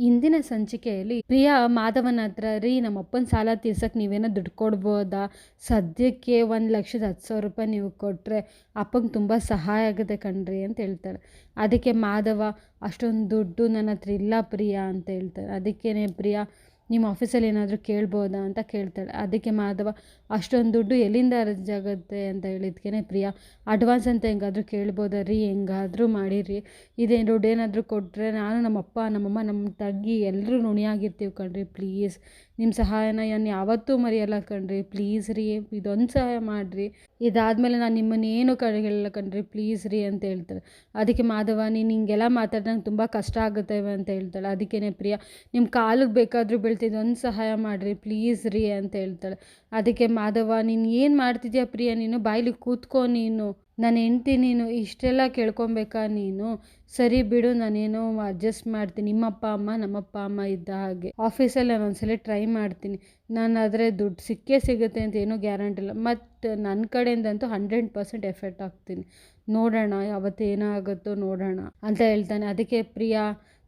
ಇಂದಿನ ಸಂಚಿಕೆಯಲ್ಲಿ ಪ್ರಿಯಾ ಮಾಧವನ ಹತ್ರ ರೀ ನಮ್ಮಪ್ಪನ ಸಾಲ ತೀರ್ಸಕ್ಕೆ ನೀವೇನೋ ದುಡ್ಡು ಕೊಡ್ಬೋದಾ, ಸದ್ಯಕ್ಕೆ 1,10,000 ನೀವು ಕೊಟ್ಟರೆ ಅಪ್ಪಂಗೆ ತುಂಬ ಸಹಾಯ ಆಗುತ್ತೆ ಕಣ್ರಿ ಅಂತ ಹೇಳ್ತಾಳೆ. ಅದಕ್ಕೆ ಮಾಧವ ಅಷ್ಟೊಂದು ದುಡ್ಡು ನನ್ನ ಹತ್ರ ಇಲ್ಲ ಪ್ರಿಯಾ ಅಂತ ಹೇಳ್ತಾಳೆ. ಅದಕ್ಕೇ ಪ್ರಿಯಾ ನಿಮ್ಮ ಆಫೀಸಲ್ಲಿ ಏನಾದರೂ ಕೇಳ್ಬೋದಾ ಅಂತ ಕೇಳ್ತಾಳೆ. ಅದಕ್ಕೆ ಮಾಧವ ಅಷ್ಟೊಂದು ದುಡ್ಡು ಎಲ್ಲಿಂದ ಅರೇಂಜ್ ಆಗುತ್ತೆ ಅಂತ ಹೇಳಿದ್ಕೇ ಪ್ರಿಯಾ ಅಡ್ವಾನ್ಸ್ ಅಂತ ಹೆಂಗಾದರೂ ಕೇಳ್ಬೋದಾ ರೀ, ಹೆಂಗಾದರೂ ಮಾಡಿರಿ, ಇದೇನು ದುಡ್ಡು ಏನಾದರೂ ಕೊಟ್ಟರೆ ನಾನು ನಮ್ಮಪ್ಪ ನಮ್ಮಮ್ಮ ನಮ್ಮ ತಂಗಿ ಎಲ್ಲರೂ ಋಣಿಯಾಗಿರ್ತೀವಿ ಕಣ್ರಿ, ಪ್ಲೀಸ್ ನಿಮ್ಮ ಸಹಾಯನ ನಾನು ಯಾವತ್ತೂ ಮರೆಯಲ್ಲ ಕಣ್ರಿ, ಪ್ಲೀಸ್ ರೀ ಇದೊಂದು ಸಹಾಯ ಮಾಡಿರಿ, ಇದಾದಮೇಲೆ ನಾನು ನಿಮ್ಮನ್ನೇನು ಹೇಳಲ್ಲ ಕಣ್ರಿ, ಪ್ಲೀಸ್ ರೀ ಅಂತ ಹೇಳ್ತಾಳೆ. ಅದಕ್ಕೆ ಮಾಧವ ನೀನು ಹಿಂಗೆಲ್ಲ ಮಾತಾಡ್ದಂಗೆ ತುಂಬ ಕಷ್ಟ ಆಗುತ್ತವೆ ಅಂತ ಹೇಳ್ತಾಳೆ. ಅದಕ್ಕೇ ಪ್ರಿಯಾ ನಿಮ್ಮ ಕಾಲಿಗೆ ಬೇಕಾದರೂ ಬೀಳ್ತಿದ್ದೊಂದು ಸಹಾಯ ಮಾಡಿರಿ ಪ್ಲೀಸ್ ರೀ ಅಂತ ಹೇಳ್ತಾಳೆ. ಅದಕ್ಕೆ ಮಾಧವ ನೀನು ಏನು ಮಾಡ್ತಿದ್ಯಾ ಪ್ರಿಯಾ, ನೀನು ಬಾಯ್ಲಿ ಕೂತ್ಕೋ, ನೀನು ನಾನು ಹೆಂಡ್ತಿ, ನೀನು ಇಷ್ಟೆಲ್ಲ ಕೇಳ್ಕೊಬೇಕಾ ನೀನು, ಸರಿ ಬಿಡು ನಾನೇನೋ ಅಡ್ಜಸ್ಟ್ ಮಾಡ್ತೀನಿ, ನಿಮ್ಮಪ್ಪ ಅಮ್ಮ ನಮ್ಮಪ್ಪ ಅಮ್ಮ ಇದ್ದ ಹಾಗೆ ಆಫೀಸಲ್ಲಿ ನಾನು ಒಂದ್ಸಲ ಟ್ರೈ ಮಾಡ್ತೀನಿ, ನಾನು ಆದರೆ ದುಡ್ಡು ಸಿಗುತ್ತೆ ಅಂತ ಏನೂ ಗ್ಯಾರಂಟಿ ಇಲ್ಲ, ಮತ್ತು ನನ್ನ ಕಡೆಯಿಂದಂತೂ 100% ಎಫರ್ಟ್ ಹಾಕ್ತೀನಿ, ನೋಡೋಣ ಯಾವತ್ತು ಏನಾಗುತ್ತೋ ನೋಡೋಣ ಅಂತ ಹೇಳ್ತಾನೆ. ಅದಕ್ಕೆ ಪ್ರಿಯಾ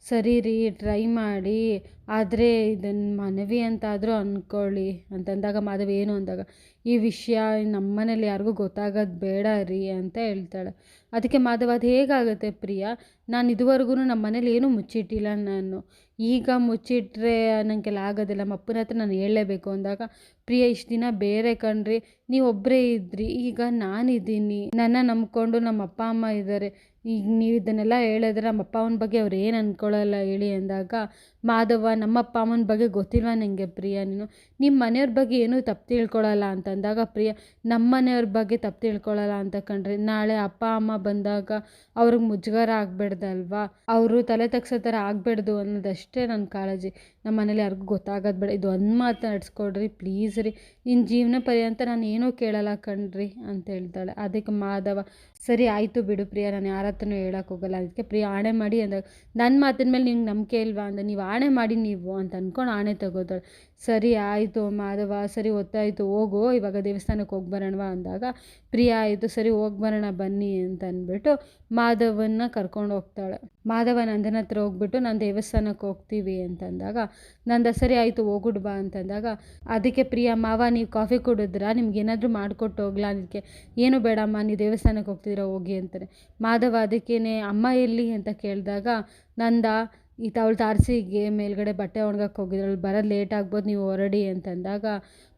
ಸರಿ ರೀ ಟ್ರೈ ಮಾಡಿ, ಆದರೆ ಇದನ್ನು ಮನವಿ ಅಂತಾದರೂ ಅಂದ್ಕೊಳ್ಳಿ ಅಂತಂದಾಗ ಮಾಧವ ಏನು ಅಂದಾಗ ಈ ವಿಷಯ ನಮ್ಮ ಮನೇಲಿ ಯಾರಿಗೂ ಗೊತ್ತಾಗೋದು ಬೇಡ ರೀ ಅಂತ ಹೇಳ್ತಾಳೆ. ಅದಕ್ಕೆ ಮಾಧವ ಅದು ಹೇಗಾಗುತ್ತೆ ಪ್ರಿಯಾ, ನಾನು ಇದುವರೆಗೂ ನಮ್ಮ ಮನೇಲಿ ಏನೂ ಮುಚ್ಚಿಟ್ಟಿಲ್ಲ, ನಾನು ಈಗ ಮುಚ್ಚಿಟ್ರೆ ನನಗೆಲ್ಲ ಆಗೋದಿಲ್ಲ, ನಮ್ಮ ಅಪ್ಪನ ಹತ್ರ ನಾನು ಹೇಳಲೇಬೇಕು ಅಂದಾಗ ಪ್ರಿಯಾ ಇಷ್ಟು ದಿನ ಬೇರೆ ಕಣ್ರಿ, ನೀವೊಬ್ಬರೇ ಇದ್ರಿ, ಈಗ ನಾನಿದ್ದೀನಿ, ನನ್ನ ನಂಬ್ಕೊಂಡು ನಮ್ಮ ಅಪ್ಪ ಅಮ್ಮ ಇದ್ದಾರೆ, ಈಗ ನೀವು ಇದನ್ನೆಲ್ಲ ಹೇಳಿದ್ರೆ ನಮ್ಮ ಅಪ್ಪ ಅಮ್ಮನ ಬಗ್ಗೆ ಅವ್ರು ಏನು ಅಂದ್ಕೊಳ್ಳಲ್ಲ ಹೇಳಿ ಅಂದಾಗ ಮಾಧವ ನಮ್ಮ ಅಪ್ಪ ಅಮ್ಮನ ಬಗ್ಗೆ ಗೊತ್ತಿಲ್ವ ನನಗೆ ಪ್ರಿಯಾ, ನೀನು ನಿಮ್ಮ ಮನೆಯವ್ರ ಬಗ್ಗೆ ಏನೂ ತಪ್ಪು ತಿಳ್ಕೊಳ್ಳಲ್ಲ ಅಂತಂದಾಗ ಪ್ರಿಯಾ ನಮ್ಮ ಮನೆಯವ್ರ ಬಗ್ಗೆ ತಪ್ಪು ತಿಳ್ಕೊಳ್ಳಲ್ಲ ಅಂತ ಕಣ್ರಿ, ನಾಳೆ ಅಪ್ಪ ಅಮ್ಮ ಬಂದಾಗ ಅವ್ರಿಗೆ ಮುಜುಗರ ಆಗಬೇಡ್ದಲ್ವಾ, ಅವರು ತಲೆ ತಗ್ಸೋ ಥರ ಆಗಬೇಡ್ದು ಅನ್ನೋದಷ್ಟೇ ನನ್ನ ಕಾಳಜಿ, ನಮ್ಮ ಮನೇಲಿ ಯಾರಿಗೂ ಗೊತ್ತಾಗೋದು ಬೇಡ, ಇದು ಒಂದು ಮಾತು ನಡೆಸ್ಕೊಡ್ರಿ ಪ್ಲೀಸ್ ರೀ, ನಿನ್ನ ಜೀವನ ಪರ್ಯಂತ ನಾನು ಏನೂ ಕೇಳಲ್ಲ ಕಣ್ರಿ ಅಂತ ಹೇಳ್ತಾಳೆ. ಅದಕ್ಕೆ ಮಾಧವ ಸರಿ ಆಯಿತು ಬಿಡು ಪ್ರಿಯಾ, ನಾನು ಯಾರ ಹತ್ರನೂ ಹೇಳಕ್ಕೆ ಹೋಗಲ್ಲ. ಅದಕ್ಕೆ ಪ್ರಿಯಾ ಆಣೆ ಮಾಡಿ ಅಂದಾಗ ನನ್ನ ಮಾತಿನ ಮೇಲೆ ನಿಮ್ಗೆ ನಂಬಿಕೆ ಇಲ್ವಾ ಅಂದ, ನೀವು ಆಣೆ ಮಾಡಿ ನೀವು ಅಂತ ಅಂದ್ಕೊಂಡು ಆಣೆ ತಗೋತಾಳೆ. ಸರಿ ಆಯಿತು ಮಾಧವ, ಸರಿ ಹೊತ್ತಾಯಿತು ಹೋಗು ಇವಾಗ ದೇವಸ್ಥಾನಕ್ಕೆ ಹೋಗಿ ಬರೋಣವಾ ಅಂದಾಗ ಪ್ರಿಯಾ ಆಯಿತು ಸರಿ ಹೋಗಿ ಬರೋಣ ಬನ್ನಿ ಅಂತ ಅಂದ್ಬಿಟ್ಟು ಮಾಧವನ್ನ ಕರ್ಕೊಂಡು ಹೋಗ್ತಾಳೆ. ಮಾಧವ ನಂದನ ಹತ್ರ ಹೋಗ್ಬಿಟ್ಟು ನಾನು ದೇವಸ್ಥಾನಕ್ಕೆ ಹೋಗ್ತೀವಿ ಅಂತಂದಾಗ ನಂದ ಸರಿ ಆಯಿತು ಹೋಗ್ಬಿಟ್ಟು ಬಾ ಅಂತಂದಾಗ ಅದಕ್ಕೆ ಪ್ರಿಯಾ ಮಾವ ನೀವು ಕಾಫಿ ಕುಡಿದ್ರಾ, ನಿಮ್ಗೇನಾದರೂ ಮಾಡಿಕೊಟ್ಟು ಹೋಗ್ಲಾ, ಅದಕ್ಕೆ ಏನು ಬೇಡಮ್ಮ ನೀವು ದೇವಸ್ಥಾನಕ್ಕೆ ಹೋಗ್ತಿದ್ದೀರಾ ಹೋಗಿ ಅಂತಾರೆ. ಮಾಧವ ಅದಕ್ಕೇ ಅಮ್ಮ ಎಲ್ಲಿ ಅಂತ ಕೇಳಿದಾಗ ನಂದ ಅವಳು ತಾರಸಿಗೆ ಮೇಲ್ಗಡೆ ಬಟ್ಟೆ ಒಣಗಕ್ಕೆ ಹೋಗಿದ್ರು, ಬರೋದು ಲೇಟ್ ಆಗ್ಬೋದು ನೀವು ಹೊರಡಿ ಅಂತಂದಾಗ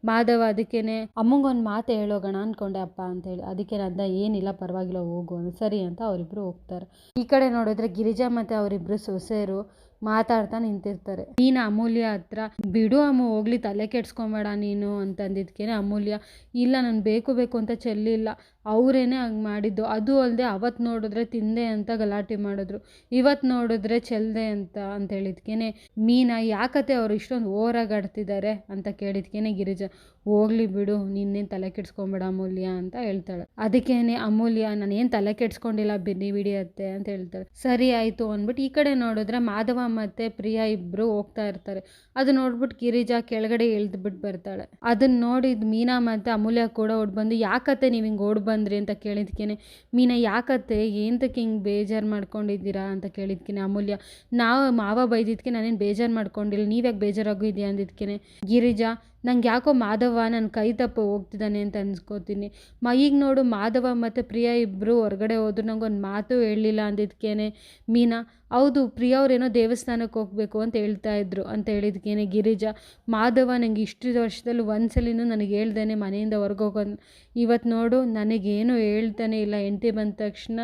ಮಾಧವ ಅದಕ್ಕೇ ಅಮ್ಮಂಗೊಂದು ಮಾತು ಹೇಳೋಗೋಣ ಅಂದ್ಕೊಂಡೆ ಅಪ್ಪ ಅಂತೇಳಿ. ಅದಕ್ಕೆ ನಂದ ಏನಿಲ್ಲ ಪರವಾಗಿಲ್ಲ ಹೋಗು ಸರಿ ಅಂತ ಅವರಿಬ್ಬರು ಹೋಗ್ತಾರೆ. ಈ ಕಡೆ ನೋಡಿದ್ರೆ ಗಿರಿಜಾ ಮತ್ತು ಅವರಿಬ್ಬರು ಸೊಸೆಯರು ಮಾತಾಡ್ತಾ ನಿಂತಿರ್ತಾರೆ. ನೀನು ಅಮೂಲ್ಯ ಹತ್ರ ಬಿಡು ಅಮ್ಮ ಹೋಗ್ಲಿ ತಲೆ ಕೆಡ್ಸ್ಕೊಬೇಡ ನೀನು ಅಂತಂದಿದ್ಕೇನೆ ಅಮೂಲ್ಯ ಇಲ್ಲ ನಾನು ಬೇಕು ಅಂತ ಚೆಲ್ಲಿಲ್ಲ, ಅವರೇನೆ ಹಂಗೆ ಮಾಡಿದ್ದು, ಅದು ಅಲ್ಲದೆ ಅವತ್ತು ನೋಡಿದ್ರೆ ತಿಂದೆ ಅಂತ ಗಲಾಟೆ ಮಾಡಿದ್ರು, ಇವತ್ತು ನೋಡಿದ್ರೆ ಚೆಲ್ದೆ ಅಂತ ಹೇಳಿದ್ಕೇನೆ ಮೀನಾ ಯಾಕತ್ತೆ ಅವ್ರು ಇಷ್ಟೊಂದು ಓವರಾಗಿ ಆಡ್ತಿದ್ದಾರೆ ಅಂತ ಕೇಳಿದ್ಕೇನೆ ಗಿರಿಜಾ ಹೋಗ್ಲಿ ಬಿಡು ನಿನ್ನೇನು ತಲೆ ಕೆಡ್ಸ್ಕೊಬೇಡ ಅಮೂಲ್ಯ ಅಂತ ಹೇಳ್ತಾಳೆ. ಅದಕ್ಕೇನೆ ಅಮೂಲ್ಯ ನಾನೇನು ತಲೆ ಕೆಡ್ಸ್ಕೊಂಡಿಲ್ಲ ಬಿಡಿಯತ್ತೆ ಅಂತ ಹೇಳ್ತಾಳೆ. ಸರಿ ಆಯಿತು ಅಂದ್ಬಿಟ್ಟು ಈ ಕಡೆ ನೋಡಿದ್ರೆ ಮಾಧವ ಮತ್ತು ಪ್ರಿಯಾ ಇಬ್ಬರು ಹೋಗ್ತಾ ಇರ್ತಾರೆ. ಅದು ನೋಡ್ಬಿಟ್ಟು ಗಿರಿಜಾ ಕೆಳಗಡೆ ಇಳಿದ್ಬಿಟ್ಟು ಬರ್ತಾಳೆ. ಅದನ್ನ ನೋಡಿದ ಮೀನಾ ಮತ್ತು ಅಮೂಲ್ಯ ಕೂಡ ಓಡ್ಬಂದು ಯಾಕತ್ತೆ ನೀವು ಹಿಂಗೆ ಓಡ್ಬಂದ್ರಿ ಅಂತ ಕೇಳಿದ್ಕೇನೆ ಮೀನಾ ಯಾಕತ್ತೆ ಏನಕ್ಕೆ ಹಿಂಗೆ ಬೇಜಾರು ಮಾಡ್ಕೊಂಡಿದ್ದೀರಾ ಅಂತ ಕೇಳಿದ್ಕೇನೆ ಅಮೂಲ್ಯ ನಾವು ಮಾವ ಬೈದಿದ್ದಕ್ಕೆ ನಾನೇನು ಬೇಜಾರು ಮಾಡ್ಕೊಂಡಿಲ್ಲ, ನೀವ್ಯಾಕೆ ಬೇಜಾರಾಗಿದೆಯಾ ಅಂದಿದ್ಕೇನೆ ಗಿರಿಜಾ ನಂಗೆ ಯಾಕೋ ಮಾಧವ ನನ್ನ ಕೈ ತಪ್ಪು ಹೋಗ್ತಿದ್ದಾನೆ ಅಂತ ಅನ್ಸ್ಕೋತೀನಿ, ಈಗ ನೋಡು ಮಾಧವ ಮತ್ತು ಪ್ರಿಯಾ ಇಬ್ಬರು ಹೊರಗಡೆ ಹೋದ್ರು ನಂಗೊಂದು ಮಾತು ಹೇಳಲಿಲ್ಲ ಅಂದಿದ್ಕೇನೆ ಮೀನಾ ಹೌದು ಪ್ರಿಯಾ ಅವ್ರೇನೋ ದೇವಸ್ಥಾನಕ್ಕೆ ಹೋಗಬೇಕು ಅಂತ ಹೇಳ್ತಾ ಇದ್ರು ಅಂತ ಹೇಳಿದ್ಕೇನೆ ಗಿರಿಜಾ ಮಾಧವ ನನಗೆ ಇಷ್ಟು ವರ್ಷದಲ್ಲಿ ಒಂದ್ಸಲಿನೂ ನನಗೆ ಹೇಳ್ದೇನೆ ಮನೆಯಿಂದ ಹೊರಗೋಗೋದು, ಇವತ್ತು ನೋಡು ನನಗೇನು ಹೇಳ್ತಾನೆ ಇಲ್ಲ, ಹೆಂಡತಿ ಬಂದ ತಕ್ಷಣ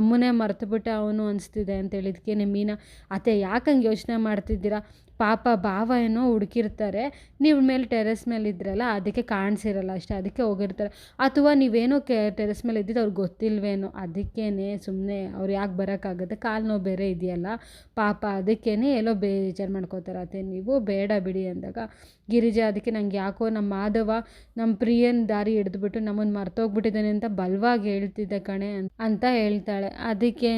ಅಮ್ಮನೇ ಮರ್ತುಬಿಟ್ಟ ಅವನು ಅನಿಸ್ತಿದೆ ಅಂತ ಹೇಳಿದ್ಕೇನೆ ಮೀನಾ ಅತ್ತೆ ಯಾಕಂಗೆ ಯೋಚನೆ ಮಾಡ್ತಿದ್ದೀರಾ, ಪಾಪ ಭಾವ ಏನೋ ಹುಡುಕಿರ್ತಾರೆ, ನೀವು ಮೇಲೆ ಟೆರೆಸ್ ಮೇಲೆ ಇದ್ರಲ್ಲ ಅದಕ್ಕೆ ಕಾಣಿಸಿರಲ್ಲ ಅಷ್ಟೇ, ಅದಕ್ಕೆ ಹೋಗಿರ್ತಾರೆ, ಅಥವಾ ನೀವೇನೋ ಟೆರೆಸ್ ಮೇಲೆ ಇದ್ದಿದ್ದು ಅವ್ರಿಗೆ ಗೊತ್ತಿಲ್ವೇನೋ ಅದಕ್ಕೇ ಸುಮ್ಮನೆ ಅವ್ರು ಯಾಕೆ ಬರೋಕ್ಕಾಗುತ್ತೆ, ಕಾಲು ನೋವು ಬೇರೆ ಇದೆಯಲ್ಲ ಪಾಪ ಅದಕ್ಕೇ ಎಲ್ಲೋ ಬೇಜಾರು ಮಾಡ್ಕೋತಾರೆ ಅತ್ತೆ ನೀವು ಬೇಡ ಬಿಡಿ ಅಂದಾಗ ಗಿರಿಜಾ ಅದಕ್ಕೆ ನಂಗೆ ಯಾಕೋ ನಮ್ಮ ಮಾಧವ ನಮ್ಮ ಪ್ರಿಯನ ದಾರಿ ಹಿಡಿದ್ಬಿಟ್ಟು ನಮ್ಮನ್ನು ಮರ್ತೋಗ್ಬಿಟ್ಟಿದ್ದಾನೆ ಅಂತ ಬಲವಾಗಿ ಹೇಳ್ತಿದ್ದೆ ಕಣೆ ಅಂತ ಹೇಳ್ತಾಳೆ. ಅದಕ್ಕೇ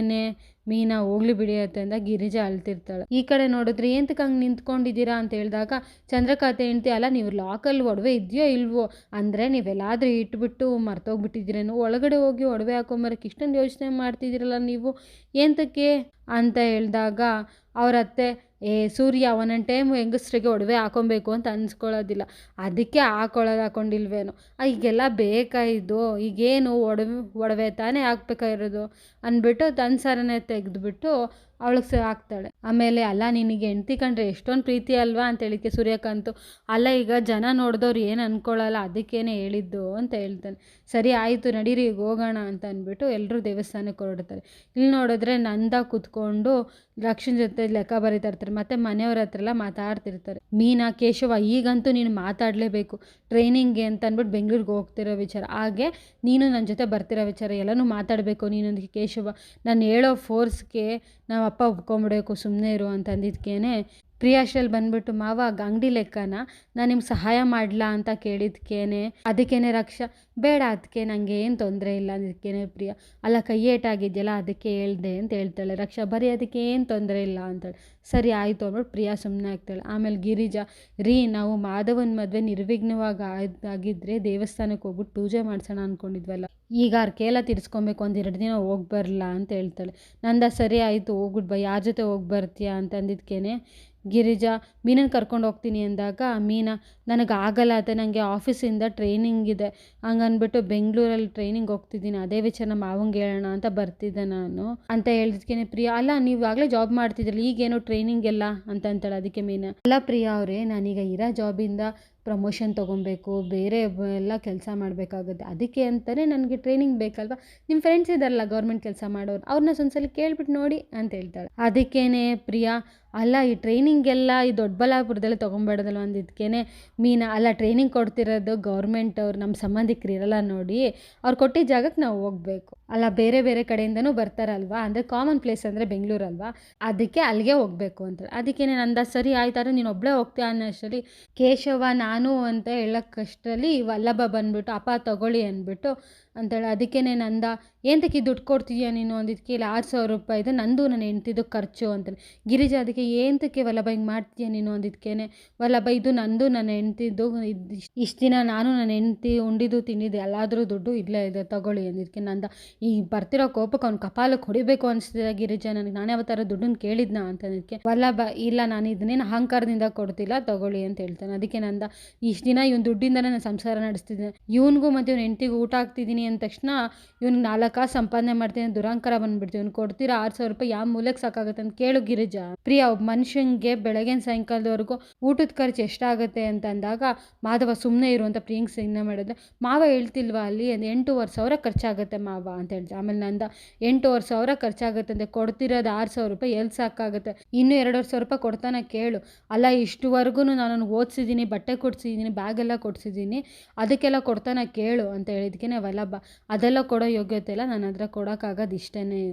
ಮೀನಾ ಹೋಗ್ಲಿ ಬಿಡಿಯತ್ತೆ ಅಂತ ಗಿರಿಜಾ ಅಳ್ತಿರ್ತಾಳೆ. ಈ ಕಡೆ ನೋಡಿದ್ರೆ ಏಂತಕ್ಕೆ ಹಂಗೆ ನಿಂತ್ಕೊಂಡಿದ್ದೀರಾ ಅಂತ ಹೇಳಿದಾಗ ಚಂದ್ರಕಾಂತೆ ಹೆಂಡ್ತಿ ಅಲ್ಲ ನೀವು ಲಾಕಲ್ಲಿ ಒಡವೆ ಇದೆಯೋ ಇಲ್ವೋ ಅಂದರೆ ನೀವೆಲ್ಲಾದರೂ ಇಟ್ಬಿಟ್ಟು ಮರ್ತೋಗ್ಬಿಟ್ಟಿದ್ದೀರೇನೋ, ಒಳಗಡೆ ಹೋಗಿ ಒಡವೆ ಹಾಕೊಂಬರಕ್ಕೆ ಇಷ್ಟೊಂದು ಯೋಚನೆ ಮಾಡ್ತಿದ್ದೀರಲ್ಲ ನೀವು ಏಂತಕ್ಕೆ ಅಂತ ಹೇಳಿದಾಗ ಅವ್ರ ಅತ್ತೆ ಸೂರ್ಯ ಒಂದೊಂದು ಟೈಮ್ ಹೆಂಗಸ್ರಿಗೆ ಒಡವೆ ಹಾಕೊಬೇಕು ಅಂತ ಅನ್ಸ್ಕೊಳ್ಳೋದಿಲ್ಲ, ಅದಕ್ಕೆ ಹಾಕೊಂಡಿಲ್ವೇನೋ, ಈಗೆಲ್ಲ ಬೇಕಾ ಇದು, ಈಗೇನು ಒಡವೆ ತಾನೇ ಹಾಕ್ಬೇಕಾಗಿರೋದು ಅಂದ್ಬಿಟ್ಟು ತನ್ನ ಸರನೇ ತೆಗೆದುಬಿಟ್ಟು ಅವಳಿಗೆ ಹಾಕ್ತಾಳೆ. ಆಮೇಲೆ ಅಲ್ಲ ನಿನಗೆ ಹೆಂಡ್ತಿ ಕಂಡ್ರೆ ಎಷ್ಟೊಂದು ಪ್ರೀತಿ ಅಲ್ವಾ ಅಂತ ಹೇಳಿಕ್ಕೆ ಸೂರ್ಯಕಾಂತು, ಅಲ್ಲ ಈಗ ಜನ ನೋಡಿದವ್ರು ಏನು ಅಂದ್ಕೊಳ್ಳಲ್ಲ ಅದಕ್ಕೇನೆ ಹೇಳಿದ್ದು ಅಂತ ಹೇಳ್ತಾನೆ. ಸರಿ ಆಯಿತು ನಡೀರಿ ಈಗ ಹೋಗೋಣ ಅಂತ ಅಂದ್ಬಿಟ್ಟು ಎಲ್ಲರೂ ದೇವಸ್ಥಾನಕ್ಕೆ ಹೊರಡ್ತಾರೆ. ಇಲ್ಲಿ ನೋಡಿದ್ರೆ ನಂದ ಕೂತ್ಕೊಂಡು ರಕ್ಷನ್ ಜೊತೆ ಲೆಕ್ಕ ಬರೀತಾ ಇರ್ತಾರೆ, ಮತ್ತು ಮನೆಯವ್ರ ಹತ್ರ ಎಲ್ಲ ಮಾತಾಡ್ತಿರ್ತಾರೆ. ಮೀನಾ, ಕೇಶವ, ಈಗಂತೂ ನೀನು ಮಾತಾಡಲೇಬೇಕು, ಟ್ರೈನಿಂಗ್ಗೆ ಅಂತ ಅಂದ್ಬಿಟ್ಟು ಬೆಂಗಳೂರಿಗೆ ಹೋಗ್ತಿರೋ ವಿಚಾರ, ಹಾಗೆ ನೀನು ನನ್ನ ಜೊತೆ ಬರ್ತಿರೋ ವಿಚಾರ ಎಲ್ಲನೂ ಮಾತಾಡಬೇಕು ನೀನೊಂದಿಗೆ ಕೇಶವ. ನಾನು ಹೇಳೋ ಫೋರ್ಸ್ಗೆ ನಮ್ಮ ಅಪ್ಪ ಒಪ್ಕೊಂಬಿಡಬೇಕು, ಸುಮ್ಮನೆ ಇರು ಅಂತ ಅಂದಿದ್ಕೇನೆ ಪ್ರಿಯಾಶಲ್ಲಿ ಬಂದ್ಬಿಟ್ಟು, ಮಾವ ಅಂಗಡಿ ಲೆಕ್ಕನ ನಾನು ನಿಮ್ಗೆ ಸಹಾಯ ಮಾಡಲಾ ಅಂತ ಕೇಳಿದ್ಕೇನೆ ಅದಕ್ಕೇನೆ ರಕ್ಷಾ, ಬೇಡ ಅದಕ್ಕೆ ನನಗೆ ಏನು ತೊಂದರೆ ಇಲ್ಲ ಅಂದಿದ್ಕೇನೆ ಪ್ರಿಯಾ, ಅಲ್ಲ ಕೈ ಏಟಾಗಿದೆಯಲ್ಲ ಅದಕ್ಕೆ ಹೇಳ್ದೆ ಅಂತ ಹೇಳ್ತಾಳೆ. ರಕ್ಷಾ, ಬರೀ ಅದಕ್ಕೆ ಏನು ತೊಂದರೆ ಇಲ್ಲ ಅಂತಾಳೆ. ಸರಿ ಆಯಿತು ಅಂದ್ಬಿಟ್ಟು ಪ್ರಿಯಾ ಸುಮ್ಮನೆ ಆಗ್ತಾಳೆ. ಆಮೇಲೆ ಗಿರಿಜಾ, ನಾವು ಮಾಧವನ ಮದುವೆ ನಿರ್ವಿಘ್ನವಾಗಿ ಆಗಿದ್ದರೆ ದೇವಸ್ಥಾನಕ್ಕೆ ಹೋಗ್ಬಿಟ್ಟು ಪೂಜೆ ಮಾಡಿಸೋಣ ಅಂದ್ಕೊಂಡಿದ್ವಲ್ಲ, ಈಗ ಅರ್ಕೆ ಎಲ್ಲ ತೀರಿಸ್ಕೊಬೇಕು, 1-2 ದಿನ ಹೋಗಿ ಬರಲ್ಲ ಅಂತ ಹೇಳ್ತಾಳೆ. ನಂದ ಸರಿ ಆಯಿತು ಹೋಗ್ಬಿಟ್ಟು ಬಾ, ಯಾರ ಜೊತೆ ಹೋಗಿ ಬರ್ತೀಯಾ ಅಂತ ಅಂದಿದ್ಕೇನೆ ಗಿರಿಜಾ ಮೀನನ್ನು ಕರ್ಕೊಂಡು ಹೋಗ್ತೀನಿ ಅಂದಾಗ, ಮೀನಾ ನನಗಾಗಲ್ಲ ಅತ್ತೆ, ನನಗೆ ಆಫೀಸಿಂದ ಟ್ರೈನಿಂಗ್ ಇದೆ, ಹಂಗನ್ಬಿಟ್ಟು ಬೆಂಗಳೂರಲ್ಲಿ ಟ್ರೈನಿಂಗ್ ಹೋಗ್ತಿದ್ದೀನಿ, ಅದೇ ವಿಚಾರ ನಮ್ಮ ಮಾವಂಗೆ ಹೇಳೋಣ ಅಂತ ಬರ್ತಿದ್ದೆ ನಾನು ಅಂತ ಹೇಳಿದ್ಕೇನೆ ಪ್ರಿಯಾ, ಅಲ್ಲ ನೀವು ಆಗಲೇ ಜಾಬ್ ಮಾಡ್ತಿದ್ರಲ್ಲ ಈಗೇನೋ ಟ್ರೈನಿಂಗ್ ಎಲ್ಲ ಅಂತ ಅಂತಾಳೆ. ಅದಕ್ಕೆ ಮೀನಾ, ಅಲ್ಲ ಪ್ರಿಯಾ ಅವರೇ, ನಾನೀಗ ಇರೋ ಜಾಬಿಂದ ಪ್ರಮೋಷನ್ ತೊಗೊಬೇಕು, ಬೇರೆ ಎಲ್ಲ ಕೆಲಸ ಮಾಡಬೇಕಾಗುತ್ತೆ, ಅದಕ್ಕೆ ಅಂತಲೇ ನನಗೆ ಟ್ರೈನಿಂಗ್ ಬೇಕಲ್ವ, ನಿಮ್ಮ ಫ್ರೆಂಡ್ಸ್ ಇದ್ದಾರಲ್ಲ ಗೌರ್ಮೆಂಟ್ ಕೆಲಸ ಮಾಡೋರು, ಅವ್ರನ್ನ ಒಂದ್ಸಲ ಕೇಳ್ಬಿಟ್ಟು ನೋಡಿ ಅಂತ ಹೇಳ್ತಾಳೆ. ಅದಕ್ಕೇನೆ ಪ್ರಿಯಾ, ಅಲ್ಲ ಈ ಟ್ರೈನಿಂಗೆಲ್ಲ ಈ ದೊಡ್ಡಬಳ್ಳಾಪುರದಲ್ಲೇ ತೊಗೊಂಬೇಡದಲ್ವ ಅಂದಿದ್ಕೇನೆ ಮೀನಾ, ಅಲ್ಲ ಟ್ರೈನಿಂಗ್ ಕೊಡ್ತಿರೋದು ಗೌರ್ಮೆಂಟ್ ಅವ್ರು, ನಮ್ಮ ಸಂಬಂಧಿಕರು ಇರಲ್ಲ ನೋಡಿ, ಅವ್ರು ಕೊಟ್ಟಿದ್ದ ಜಾಗಕ್ಕೆ ನಾವು ಹೋಗಬೇಕು, ಅಲ್ಲ ಬೇರೆ ಬೇರೆ ಕಡೆಯಿಂದನೂ ಬರ್ತಾರಲ್ವಾ, ಅಂದರೆ ಕಾಮನ್ ಪ್ಲೇಸ್ ಅಂದರೆ ಬೆಂಗಳೂರಲ್ವಾ, ಅದಕ್ಕೆ ಅಲ್ಲಿಗೆ ಹೋಗಬೇಕು ಅಂತಾಳೆ. ಅದಕ್ಕೇನೆ ನಂದ ಸರಿ ಆಯ್ತಾರೆ ನೀನು ಒಬ್ಬಳೇ ಹೋಗ್ತೀಯ ಅನ್ನೋಷ್ಟರಲ್ಲಿ ಕೇಶವ ನಾನು ಅಂತ ಹೇಳೋಕ್ಕಷ್ಟರಲ್ಲಿ ವಲ್ಲಭ ಬಂದುಬಿಟ್ಟು, ಅಪ್ಪ ತಗೊಳ್ಳಿ ಅಂದ್ಬಿಟ್ಟು ಅಂತೇಳಿ. ಅದಕ್ಕೇನೆ ನಂದ, ಏನಕ್ಕೆ ದುಡ್ಡು ಕೊಡ್ತೀಯ ನೀನು ಅಂದಿದ್ದಕ್ಕೆ, ಇಲ್ಲ 6,000 ರೂಪಾಯಿದು ನಂದು ನನ್ನ ಹೆಂಡ್ತಿದ್ದು ಖರ್ಚು ಅಂತಾನೆ. ಗಿರಿಜಾ ಅದಕ್ಕೆ ಏನಕ್ಕೆ ವಲ್ಲಭ ಹಿಂಗೆ ಮಾಡ್ತೀಯ ನೀನು ಅಂದಿದ್ದಕ್ಕೇನೆ, ವಲ್ಲಭ ಇದು ನಂದು ನನ್ನ ಹೆಂಡ್ತಿದ್ದು, ಇಷ್ಟು ದಿನ ನಾನು ನನ್ನ ಹೆಂಡ್ತಿ ಉಂಡಿದ್ದು ತಿಂದಿದ್ದು ಎಲ್ಲಾದರೂ ದುಡ್ಡು ಇಲ್ಲೇ ಇದೆ ತಗೊಳ್ಳಿ ಅಂದಿದ್ದಕ್ಕೆ ನಂದ, ಈ ಬರ್ತಿರೋ ಕೋಪಕ್ಕೆ ಅವ್ನು ಕಪಾಲಕ್ಕೆ ಹೊಡಿಬೇಕು ಅನಿಸ್ತಿದೆ ಗಿರಿಜಾ, ನನಗೆ ನಾನೇ ಯಾವ ಥರ ದುಡ್ಡನ್ನು ಕೇಳಿದ್ನ ಅಂತ ಅಂದಿದ್ದಕ್ಕೆ ವಲ್ಲಭ, ಇಲ್ಲ ನಾನು ಇದನ್ನೇನು ಅಹಂಕಾರದಿಂದ ಕೊಡ್ತಿಲ್ಲ ತಗೊಳ್ಳಿ ಅಂತ ಹೇಳ್ತಾನೆ. ಅದಕ್ಕೆ ನಂದ, ಇಷ್ಟು ದಿನ ಇವ್ನ ದುಡ್ಡಿಂದನೇ ನಾನು ಸಂಸಾರ ನಡೆಸ್ತಿದ್ದೆ, ಇವನಿಗೂ ಮತ್ತು ಇವ್ನ ಹೆಂಡ್ತಿಗೂ ಊಟ ಹಾಕ್ತಿದ್ದೀನಿ ಅಂದ ತಕ್ಷಣ ಇವ್ನಿಗೆ 4 ಕಾಸು ಸಂಪಾದನೆ ಮಾಡ್ತೀನಿ ದುರಂಕಾರ ಬಂದ್ಬಿಡ್ತೀವಿ, ಇವ್ನು ಕೊಡ್ತೀರಾ 6,000 ರೂಪಾಯಿ ಯಾವ ಮೂಲೆಗೆ ಸಾಕಾಗುತ್ತೆ ಅಂತ ಕೇಳು ಗಿರಿಜಾ. ಪ್ರಿಯಾ, ಒಬ್ಬ ಮನುಷ್ಯಂಗೆ ಬೆಳಗಿನ ಸಾಯಂಕಾಲದವರೆಗೂ ಊಟದ ಖರ್ಚು ಎಷ್ಟಾಗುತ್ತೆ ಅಂತ ಅಂದಾಗ ಮಾಧವ ಸುಮ್ಮನೆ ಇರು ಅಂತ ಪ್ರಿಯಂಕ್ ಸಿಗ್ನ ಮಾಡಿದ್ರೆ, ಮಾವ ಹೇಳ್ತಿಲ್ವಾ ಅಲ್ಲಿ 8,500 ಖರ್ಚಾಗುತ್ತೆ ಮಾವ ಅಂತ ಹೇಳ್ತಾರೆ. ಆಮೇಲೆ ನಂದ, 8,500 ಖರ್ಚಾಗುತ್ತೆ ಅಂತ, ಕೊಡ್ತಿರೋದು 6,000 ರೂಪಾಯಿ ಎಲ್ಲಿ ಸಾಕಾಗುತ್ತೆ, ಇನ್ನೂ 2,500 ರೂಪಾಯಿ ಕೊಡ್ತಾನೆ ಕೇಳು, ಅಲ್ಲ ಇಷ್ಟುವರೆಗೂ ನಾನು ಓದಿಸಿದ್ದೀನಿ, ಬಟ್ಟೆ ಕೊಡ್ಸಿದ್ದೀನಿ, ಬ್ಯಾಗೆಲ್ಲ ಕೊಡ್ಸಿದ್ದೀನಿ, ಅದಕ್ಕೆಲ್ಲ ಕೊಡ್ತಾನೆ ಕೇಳು ಅಂತ ಹೇಳಿದ್ಕೇನೆ ವಲ್ಲಭ, ಅದೆಲ್ಲ ಕೊಡೋ ಯೋಗ್ಯತೆ ಇಲ್ಲ, ನನ್ನ ಹತ್ರ ಕೊಡೋಕ್ಕಾಗೋದು ಇಷ್ಟೇ,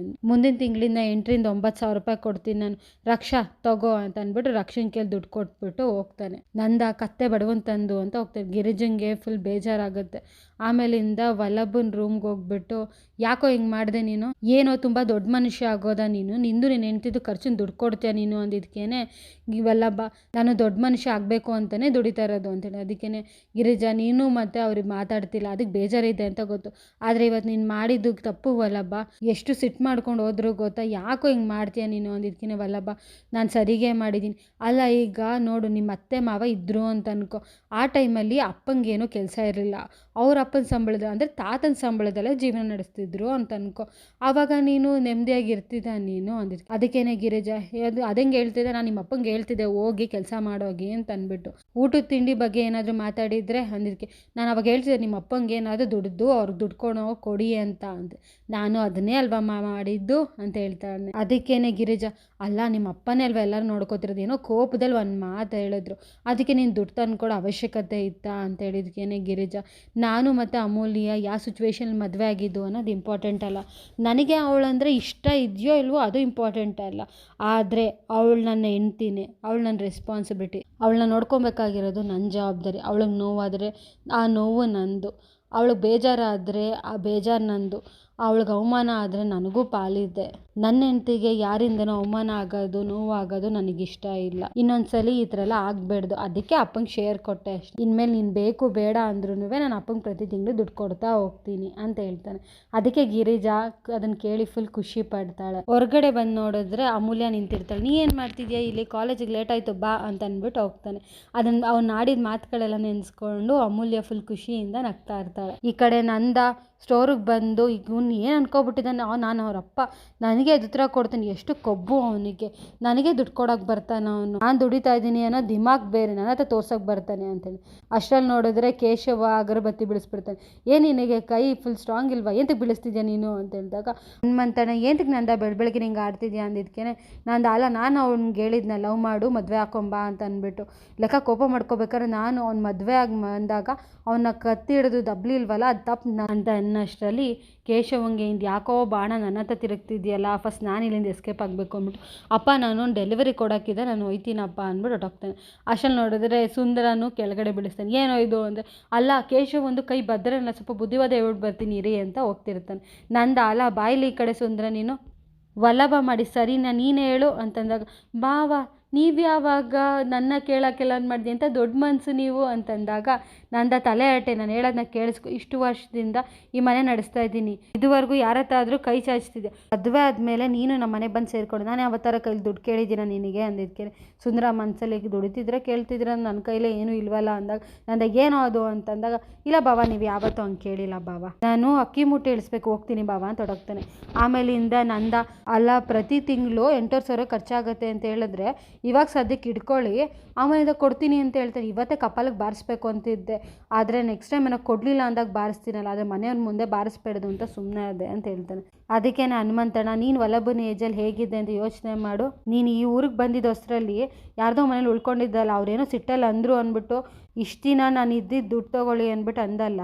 ಮುಂದಿನ ತಿಂಗಳಿಂದ 8,000-9,000 ರೂಪಾಯಿ ಕೊಡ್ತೀನಿ ನಾನು, ರಕ್ಷಾ ತಗೋ ಅಂತ ಅಂದ್ಬಿಟ್ಟು ರಕ್ಷನ್ ಕೇಳಿ ದುಡ್ಡು ಕೊಟ್ಬಿಟ್ಟು ಹೋಗ್ತಾನೆ. ನಂದ ಕತ್ತೆ ಬಡವನ್ ತಂದು ಅಂತ ಹೋಗ್ತಾನೆ. ಗಿರಿಜಂಗೆ ಫುಲ್ ಬೇಜಾರಾಗುತ್ತೆ. ಆಮೇಲಿಂದ ವಲ್ಲಭನ ರೂಮ್ಗೆ ಹೋಗ್ಬಿಟ್ಟು, ಯಾಕೋ ಹಿಂಗೆ ಮಾಡಿದೆ ನೀನು, ಏನೋ ತುಂಬ ದೊಡ್ಡ ಮನುಷ್ಯ ಆಗೋದ ನೀನು, ನಿಂದು ನೀನು ಹೆಂಡ್ತಿದ್ದು ಖರ್ಚಿನ ದುಡ್ಡು ಕೊಡ್ತೀಯ ನೀನು ಅಂದಿದ್ದಕ್ಕೇನೆ ವಲ್ಲಭ, ನಾನು ದೊಡ್ಡ ಮನುಷ್ಯ ಆಗಬೇಕು ಅಂತಲೇ ದುಡಿತಾ ಇರೋದು ಅಂತೇಳಿ. ಅದಕ್ಕೇನೆ ಗಿರಿಜಾ, ನೀನು ಮತ್ತು ಅವ್ರಿಗೆ ಮಾತಾಡ್ತಿಲ್ಲ, ಅದಕ್ಕೆ ಬೇಜಾರಿದೆ ಅಂತ ಗೊತ್ತು, ಆದರೆ ಇವತ್ತು ನೀನು ಮಾಡಿದ್ದು ತಪ್ಪು ವಲ್ಲಭ, ಎಷ್ಟು ಸಿಟ್ಟು ಮಾಡ್ಕೊಂಡು ಹೋದ್ರು ಗೊತ್ತಾ, ಯಾಕೋ ಹಿಂಗೆ ಮಾಡ್ತೀಯ ನೀನು ಅಂದಿದ್ದಕ್ಕೇನೆ ವಲ್ಲಭ, ನಾನು ಸರಿಗೆ ಮಾಡಿದ್ದೀನಿ, ಅಲ್ಲ ಈಗ ನೋಡು ನಿಮ್ಮ ಅತ್ತೆ ಮಾವ ಇದ್ದರು ಅಂತ ಅನ್ಕೋ, ಆ ಟೈಮಲ್ಲಿ ಅಪ್ಪಂಗೇನೂ ಕೆಲಸ ಇರಲಿಲ್ಲ, ಅವ್ರ ಅಪ್ಪನ ಸಂಬಳದ ಅಂದರೆ ತಾತನ ಸಂಬಳದಲ್ಲೇ ಜೀವನ ನಡೆಸ್ತಿದ್ರು ಅಂತ ಅನ್ಕೋ, ಆವಾಗ ನೀನು ನೆಮ್ಮದಿಯಾಗಿರ್ತಿದ್ದ ನೀನು ಅಂದಿದ್ದು. ಅದಕ್ಕೇನೆ ಗಿರಿಜಾ, ಅದು ಅದಂಗೆ ಹೇಳ್ತಿದ್ದೆ, ನಾನು ನಿಮ್ಮ ಅಪ್ಪಂಗೆ ಹೇಳ್ತಿದ್ದೆ ಹೋಗಿ ಕೆಲಸ ಮಾಡೋಗಿ ಅಂತ ಅಂದ್ಬಿಟ್ಟು, ಊಟದ ತಿಂಡಿ ಬಗ್ಗೆ ಏನಾದರೂ ಮಾತಾಡಿದರೆ ಅಂದಿದ್ದಕ್ಕೆ ನಾನು ಅವಾಗ ಹೇಳ್ತಿದ್ದೆ ನಿಮ್ಮ ಅಪ್ಪಂಗೆ ಏನಾದರೂ ದುಡ್ದು ಅವ್ರಿಗೆ ದುಡ್ಡು ಕೊಡಿ ಅಂತ ಅಂದೆ, ನಾನು ಅದನ್ನೇ ಅಲ್ವಾ ಮಾಡಿದ್ದು ಅಂತ ಹೇಳ್ತಾನೆ. ಅದಕ್ಕೇನೆ ಗಿರಿಜಾ, ಅಲ್ಲ ನಿಮ್ಮ ಅಪ್ಪನೇ ಅಲ್ವಾ ಎಲ್ಲರೂ ನೋಡ್ಕೋತಿರೋದು, ಏನೋ ಕೋಪದಲ್ಲಿ ಒಂದು ಮಾತು ಹೇಳಿದ್ರು, ಅದಕ್ಕೆ ನೀನು ದುಡ್ಡು ತಂದ್ಕೊಡೋ ಅವಶ್ಯಕತೆ ಇತ್ತಾ ಅಂತ ಹೇಳಿದ್ಕೇನೆ ಗಿರಿಜಾ, ನಾನು ಮತ್ತು ಅಮೂಲ್ಯ ಯಾವ ಸಿಚುವೇಶನಲ್ಲಿ ಮದುವೆ ಆಗಿದ್ದು ಅನ್ನೋದು ಇಂಪಾರ್ಟೆಂಟ್ ಅಲ್ಲ, ನನಗೆ ಅವಳಂದರೆ ಇಷ್ಟ ಇದೆಯೋ ಇಲ್ವೋ ಅದು ಇಂಪಾರ್ಟೆಂಟ್ ಅಲ್ಲ, ಆದರೆ ಅವಳು ನನ್ನ ಹೆಂಡ್ತಿನೇ, ಅವಳು ನನ್ನ ರೆಸ್ಪಾನ್ಸಿಬಿಲಿಟಿ, ಅವಳನ್ನ ನೋಡ್ಕೊಬೇಕಾಗಿರೋದು ನನ್ನ ಜವಾಬ್ದಾರಿ, ಅವಳಿಗೆ ನೋವಾದರೆ ಆ ನೋವು ನಂದು, ಅವಳಿಗೆ ಬೇಜಾರಾದರೆ ಆ ಬೇಜಾರು ನಂದು, ಅವಳಿಗೆ ಅವಮಾನ ಆದರೆ ನನಗೂ ಪಾಲಿದೆ. ನನ್ನ ಹೆಂಡ್ತಿಗೆ ಯಾರಿಂದನೂ ಅವಮಾನ ಆಗೋದು ನೋವಾಗೋದು ನನಗಿಷ್ಟ ಇಲ್ಲ. ಇನ್ನೊಂದ್ಸಲಿ ಈ ಥರ ಎಲ್ಲ ಆಗಬೇಡ್ದು, ಅದಕ್ಕೆ ಅಪ್ಪಂಗೆ ಶೇರ್ ಕೊಟ್ಟೆ ಅಷ್ಟೆ. ಇನ್ಮೇಲೆ ನೀನು ಬೇಕು ಬೇಡ ಅಂದ್ರೂ ನಾನು ಅಪ್ಪಂಗೆ ಪ್ರತಿ ತಿಂಗಳು ದುಡ್ಡು ಕೊಡ್ತಾ ಹೋಗ್ತೀನಿ ಅಂತ ಹೇಳ್ತಾನೆ. ಅದಕ್ಕೆ ಗಿರಿಜಾ ಅದನ್ನು ಕೇಳಿ ಫುಲ್ ಖುಷಿ ಪಡ್ತಾಳೆ. ಹೊರಗಡೆ ಬಂದು ನೋಡಿದ್ರೆ ಅಮೂಲ್ಯ ನಿಂತಿರ್ತಾಳೆ. ನೀ ಏನು ಮಾಡ್ತಿದ್ಯಾ ಇಲ್ಲಿ, ಕಾಲೇಜಿಗೆ ಲೇಟ್ ಆಯಿತು ಬಾ ಅಂತ ಅಂದ್ಬಿಟ್ಟು ಹೋಗ್ತಾನೆ. ಅದನ್ನು ಅವ್ನು ಆಡಿದ ಮಾತುಗಳೆಲ್ಲ ನೆನೆಸ್ಕೊಂಡು ಅಮೂಲ್ಯ ಫುಲ್ ಖುಷಿಯಿಂದ ನಗ್ತಾ ಇರ್ತಾಳೆ. ಈ ಕಡೆ ನಂದ ಸ್ಟೋರಿಗೆ ಬಂದು ಈಗ ಇವ್ನು ಏನು ಅನ್ಕೊಬಿಟ್ಟಿದ್ದಾನೆ, ನಾನು ಅವರಪ್ಪ ನನಗೆ ಉತ್ತರ ಕೊಡ್ತೀನಿ, ಎಷ್ಟು ಕೊಬ್ಬು ಅವನಿಗೆ, ನನಗೆ ದುಡ್ಡು ಕೊಡೋಕೆ ಬರ್ತಾನೆ ಅವನು, ನಾನು ದುಡಿತಾ ಇದ್ದೀನಿ ಅನ್ನೋ ದಿಮಾಗ್ ಬೇರೆ, ನನ್ನ ಹತ್ರ ತೋರ್ಸೋಕೆ ಬರ್ತಾನೆ ಅಂತೇಳಿ. ಅಷ್ಟರಲ್ಲಿ ನೋಡಿದ್ರೆ ಕೇಶವ ಅಗರಬತ್ತಿ ಬಿಡಿಸ್ಬಿಡ್ತಾನೆ. ಏನು ನಿನಗೆ ಕೈ ಫುಲ್ ಸ್ಟ್ರಾಂಗ್ ಇಲ್ವಾ, ಎಂತಕ್ಕೆ ಬಿಡಿಸ್ತಿದ್ಯಾ ನೀನು ಅಂತ ಹೇಳಿದಾಗ ಹನುಮಂತಣ್ಣ ಎಂತಕ್ಕೆ ನಂದ ಬೆಳಗ್ಗೆ ಹಿಂಗೆ ಆಡ್ತಿದ್ಯಾ ಅಂದಿದ್ಕೆ ನಂದು ಅಲ್ಲ, ನಾನು ಅವ್ನಿಗೆ ಹೇಳಿದ್ನ ಲವ್ ಮಾಡು ಮದುವೆ ಹಾಕೊಂಬಾ ಅಂತ ಅಂದ್ಬಿಟ್ಟು. ಲೆಕ್ಕ ಕೋಪ ಮಾಡ್ಕೋಬೇಕಾದ್ರೆ ನಾನು ಅವ್ನ ಮದುವೆ ಆಗಿ ಬಂದಾಗ ಅವನ್ನ ಕತ್ತಿ ಹಿಡಿದು ದಬ್ಲಿಲ್ವಲ್ಲ ಅದು ತಪ್ಪು ಅಂತ ಅನ್ನೋಷ್ಟರಲ್ಲಿ ಕೇಶವಂಗೆ ಇಂದು ಯಾಕೋ ಬಾಣ ನನ್ನ ಹತ್ರ ತಿರುಗ್ತಿದ್ಯಲ್ಲ, ಫಸ್ಟ್ ನಾನು ಇಲ್ಲಿಂದ ಎಸ್ಕೇಪ್ ಆಗಬೇಕು ಅಂದ್ಬಿಟ್ಟು ಅಪ್ಪ ನಾನು ಡೆಲಿವರಿ ಕೊಡೋಕ್ಕಿದೆ ನಾನು ಹೋಯ್ತೀನಪ್ಪ ಅಂದ್ಬಿಟ್ಟು ಹೊಟ್ಟೋಗ್ತಾನೆ. ಅಷ್ಟಲ್ಲಿ ನೋಡಿದ್ರೆ ಸುಂದರನು ಕೆಳಗಡೆ ಬಿಡಿಸ್ತಾನೆ. ಏನೋ ಇದು ಅಂದರೆ ಅಲ್ಲ ಕೇಶವ್ ಒಂದು ಕೈ ಭದ್ರಲ್ಲ, ಸ್ವಲ್ಪ ಬುದ್ಧಿವಾದ ಹೇಳ್ಬಿಟ್ಟು ಬರ್ತೀನಿ ಇರಿ ಅಂತ ಹೋಗ್ತಿರ್ತಾನೆ. ನಂದ ಅಲ್ಲ ಬಾಯ್ಲಿ ಈ ಕಡೆ ಸುಂದರ ನೀನು ವಲ್ಲಭ ಮಾಡಿ ಸರಿನಾ ನೀನೇ ಹೇಳು ಅಂತಂದಾಗ ಬಾವಾ ನೀವು ಯಾವಾಗ ನನ್ನ ಕೇಳೋಕ್ಕೆಲ್ಲ ಮಾಡಿದೆ ಅಂತ ದೊಡ್ಡ ಮನಸ್ಸು ನೀವು ಅಂತಂದಾಗ ನಂದ ತಲೆ ಹರಟೆ, ನಾನು ಹೇಳೋದನ್ನ ಕೇಳಿಸ್ಕೊ, ಇಷ್ಟು ವರ್ಷದಿಂದ ಈ ಮನೆ ನಡೆಸ್ತಾ ಇದ್ದೀನಿ, ಇದುವರೆಗೂ ಯಾರ ಹತ್ರ ಆದರೂ ಕೈ ಚಾಚ್ತಿದ್ದೆ, ಮದುವೆ ಆದಮೇಲೆ ನೀನು ನಮ್ಮ ಮನೆ ಬಂದು ಸೇರಿಕೊಂಡು ನಾನು ಯಾವ ಥರ ಕೈಲಿ ದುಡ್ಡು ಕೇಳಿದ್ದೀನ ನಿನಗೆ ಅಂದಿದ್ಕೆ ಸುಂದರ ಮನಸ್ಸಲ್ಲಿ ದುಡಿತಿದ್ರೆ ಕೇಳ್ತಿದ್ರೆ ನನ್ನ ಕೈಲೇ ಏನೂ ಇಲ್ವಲ್ಲ ಅಂದಾಗ ನಂದಾಗ ಏನೋ ಅದು ಅಂತಂದಾಗ ಇಲ್ಲ ಬಾವ ನೀವು ಯಾವತ್ತೂ ಹಂಗೆ ಕೇಳಿಲ್ಲ ಬಾವ, ನಾನು ಅಕ್ಕಿ ಮೂಟೆ ಇಳಿಸ್ಬೇಕು ಹೋಗ್ತೀನಿ ಬಾವ ಅಂತ ಹೊಡೋಗ್ತಾನೆ. ಆಮೇಲಿಂದ ನಂದ ಅಲ್ಲ ಪ್ರತಿ ತಿಂಗಳು 8,000 ಖರ್ಚಾಗುತ್ತೆ ಅಂತ ಹೇಳಿದ್ರೆ ಇವಾಗ ಸದ್ಯಕ್ಕೆ ಇಟ್ಕೊಳ್ಳಿ ಆಮೇಲಿಂದ ಕೊಡ್ತೀನಿ ಅಂತ ಹೇಳ್ತಾರೆ. ಇವತ್ತೇ ಕಪಾಲಿಗೆ ಬಾರಿಸ್ಬೇಕು ಅಂತಿದ್ದೆ, ಆದರೆ ನೆಕ್ಸ್ಟ್ ಟೈಮ್ ನನಗೆ ಕೊಡಲಿಲ್ಲ ಅಂದಾಗ ಬಾರಿಸ್ತೀನಲ್ಲ, ಆದರೆ ಮನೆಯವ್ರ ಮುಂದೆ ಬಾರಿಸ್ಬೇಡ್ದು ಅಂತ ಸುಮ್ಮನೆ ಅದೇ ಅಂತ ಹೇಳ್ತಾನೆ. ಅದಕ್ಕೆ ಹನುಮಂತಣ್ಣ ನೀನು ವಲ್ಲಭನ ಏಜಲ್ಲಿ ಹೇಗಿದ್ದೆ ಅಂತ ಯೋಚನೆ ಮಾಡು, ನೀನು ಈ ಊರಿಗೆ ಬಂದಿದ್ದಷ್ಟರಲ್ಲಿ ಯಾರ್ದೋ ಮನೇಲಿ ಉಳ್ಕೊಂಡಿದ್ದಲ್ಲ, ಅವ್ರೇನೋ ಸಿಟ್ಟಲ್ಲಿ ಅಂದರು ಅಂದ್ಬಿಟ್ಟು ಇಷ್ಟು ದಿನ ನಾನು ಇದ್ದಿದ್ದು ದುಡ್ಡು ತೊಗೊಳ್ಳಿ ಅಂದ್ಬಿಟ್ಟು ಅಂದಲ್ಲ,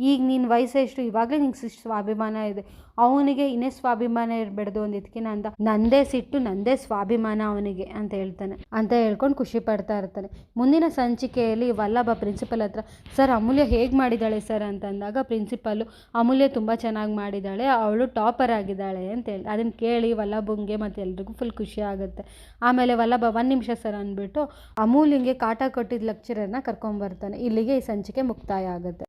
ಈಗ ನೀನು ವಯಸ್ಸು ಎಷ್ಟು ಇವಾಗಲೇ ನಿಂಗೆ ಸ್ವಾಭಿಮಾನ ಇದೆ, ಅವನಿಗೆ ಇನ್ನೇ ಸ್ವಾಭಿಮಾನ ಇರಬೇಡ್ದು ಅಂದಿದ್ದಕ್ಕೆ ನಂದೇ ಸಿಟ್ಟು ನಂದೇ ಸ್ವಾಭಿಮಾನ ಅವನಿಗೆ ಅಂತ ಹೇಳ್ತಾನೆ. ಅಂತ ಹೇಳ್ಕೊಂಡು ಖುಷಿ ಪಡ್ತಾ ಇರ್ತಾನೆ. ಮುಂದಿನ ಸಂಚಿಕೆಯಲ್ಲಿ ವಲ್ಲಭ ಪ್ರಿನ್ಸಿಪಲ್ ಹತ್ರ ಸರ್ ಅಮೂಲ್ಯ ಹೇಗೆ ಮಾಡಿದ್ದಾಳೆ ಸರ್ ಅಂತಂದಾಗ ಪ್ರಿನ್ಸಿಪಲ್ಲು ಅಮೂಲ್ಯ ತುಂಬ ಚೆನ್ನಾಗಿ ಮಾಡಿದ್ದಾಳೆ, ಅವಳು ಟಾಪರ್ ಆಗಿದ್ದಾಳೆ ಅಂತ ಹೇಳಿ ಅದನ್ನು ಕೇಳಿ ವಲ್ಲಭಂಗೆ ಮತ್ತು ಎಲ್ರಿಗೂ ಫುಲ್ ಖುಷಿ ಆಗುತ್ತೆ. ಆಮೇಲೆ ವಲ್ಲಭ 1 ನಿಮಿಷ ಸರ್ ಅಂದ್ಬಿಟ್ಟು ಅಮೂಲ್ಯಂಗೆ ಕಾಟ ಕೊಟ್ಟಿದ್ದ ಲೆಕ್ಚರರ್ನ ಕರ್ಕೊಂಬರ್ತಾನೆ. ಇಲ್ಲಿಗೆ ಈ ಸಂಚಿಕೆ ಮುಕ್ತಾಯ ಆಗುತ್ತೆ.